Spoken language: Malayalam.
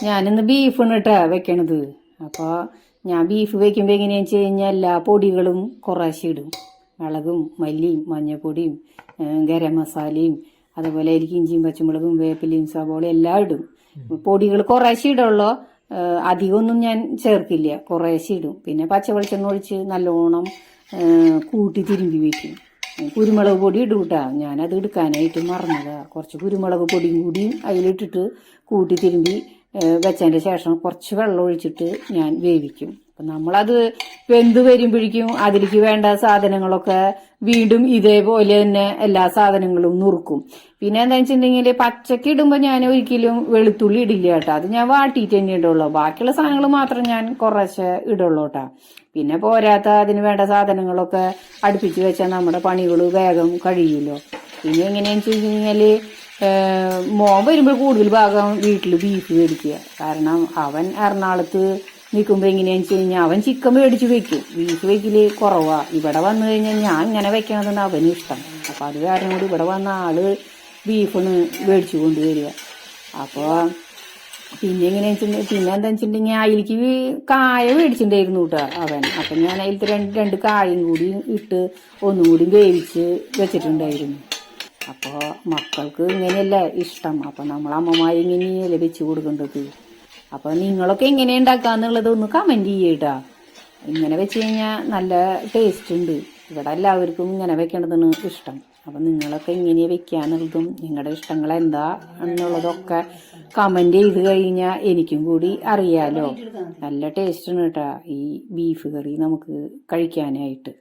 ഞാനിന്ന് ബീഫാണ് കേട്ടാ വെക്കണത്. അപ്പോൾ ഞാൻ ബീഫ് വെക്കുമ്പോൾ എങ്ങനെയാണെന്ന് വെച്ച് കഴിഞ്ഞാൽ എല്ലാ പൊടികളും കുറേശ്ശെ ഇടും. മുളകും മല്ലിയും മഞ്ഞൾപ്പൊടിയും ഗരം മസാലയും അതുപോലെ എനിക്ക് ഇഞ്ചിയും പച്ചമുളകും വേപ്പിലയും സവോളയും എല്ലാം ഇടും. പൊടികൾ കുറേശ്ശെ ഇടുള്ളൂ, അധികമൊന്നും ഞാൻ ചേർക്കില്ല, കുറേശ്ശെ ഇടും. പിന്നെ പച്ചവെളിച്ചെണ്ണ ഒഴിച്ച് നല്ലോണം കൂട്ടി തിരുമ്പി വെക്കും. കുരുമുളക് പൊടി ഇടും കേട്ടാ, ഞാനത് എടുക്കാനായിട്ട് മറന്നതാ. കുറച്ച് കുരുമുളക് പൊടിയും കൂടിയും അതിലിട്ടിട്ട് കൂട്ടി തിരുമ്പി വെച്ചതിൻ്റെ ശേഷം കുറച്ച് വെള്ളം ഒഴിച്ചിട്ട് ഞാൻ വേവിക്കും. അപ്പം നമ്മളത് വെന്ത് വരുമ്പോഴേക്കും അതിലേക്ക് വേണ്ട സാധനങ്ങളൊക്കെ വീണ്ടും ഇതേപോലെ തന്നെ എല്ലാ സാധനങ്ങളും നുറുക്കും. പിന്നെ എന്താ വെച്ചിട്ടുണ്ടെങ്കിൽ പച്ചക്ക് ഇടുമ്പോൾ ഞാൻ ഒരിക്കലും വെളുത്തുള്ളി ഇടില്ല കേട്ടോ, അത് ഞാൻ വാട്ടിയിട്ട് തന്നെ ഇടുള്ളൂ. ബാക്കിയുള്ള സാധനങ്ങൾ മാത്രം ഞാൻ കുറേശ്ശെ ഇടുള്ളൂ കേട്ടോ. പിന്നെ പോരാത്ത അതിന് വേണ്ട സാധനങ്ങളൊക്കെ അടുപ്പിച്ച് വെച്ചാൽ നമ്മുടെ പണികൾ വേഗം കഴിയുമല്ലോ. പിന്നെ എങ്ങനെയാണെന്ന് വെച്ച് കഴിഞ്ഞാൽ മോൻ വരുമ്പോൾ കൂടുതൽ ഭാഗം വീട്ടിൽ ബീഫ് മേടിക്കുക. കാരണം അവൻ എറണാകുളത്ത് നിൽക്കുമ്പോൾ എങ്ങനെയാണെന്ന് വെച്ച് കഴിഞ്ഞാൽ അവൻ ചിക്കൻ മേടിച്ച് വെക്കും, ബീഫ് വെക്കല് കുറവാണ്. ഇവിടെ വന്നു കഴിഞ്ഞാൽ ഞാൻ ഇങ്ങനെ വെക്കണതാണ് അവന് ഇഷ്ടം. അപ്പം അത് കാരണം കൂടി ഇവിടെ വന്ന ആള് ബീഫിന് മേടിച്ചു കൊണ്ടുവരിക. അപ്പോൾ പിന്നെ പിന്നെ എന്താ വെച്ചിട്ടുണ്ടെങ്കിൽ അതിലേക്ക് കായ മേടിച്ചിട്ടുണ്ടായിരുന്നു കേട്ടോ അവൻ. അപ്പം ഞാൻ അതിലത്തെ രണ്ട് കായും കൂടി ഇട്ട് ഒന്നും കൂടി വേവിച്ച് വെച്ചിട്ടുണ്ടായിരുന്നു. അപ്പോൾ മക്കൾക്ക് ഇങ്ങനെയല്ല ഇഷ്ടം. അപ്പം നമ്മൾ അമ്മമാർ ഇങ്ങനെയല്ലേ വെച്ച് കൊടുക്കേണ്ടത്. അപ്പോൾ നിങ്ങളൊക്കെ എങ്ങനെ ഉണ്ടാക്കാന്നുള്ളത് ഒന്ന് കമൻറ്റ് ചെയ്യട്ടാ. ഇങ്ങനെ വെച്ച് കഴിഞ്ഞാൽ നല്ല ടേസ്റ്റ് ഉണ്ട്. ഇവിടെ എല്ലാവർക്കും ഇങ്ങനെ വെക്കേണ്ടതാണ് ഇഷ്ടം. അപ്പം നിങ്ങളൊക്കെ എങ്ങനെയാണ് വെക്കാന്നുള്ളതും നിങ്ങളുടെ ഇഷ്ടങ്ങൾ എന്താ എന്നുള്ളതൊക്കെ കമൻറ്റ് ചെയ്ത് കഴിഞ്ഞാൽ എനിക്കും കൂടി അറിയാലോ. നല്ല ടേസ്റ്റാണ് കേട്ടോ ഈ ബീഫ് കറി നമുക്ക് കഴിക്കാനായിട്ട്.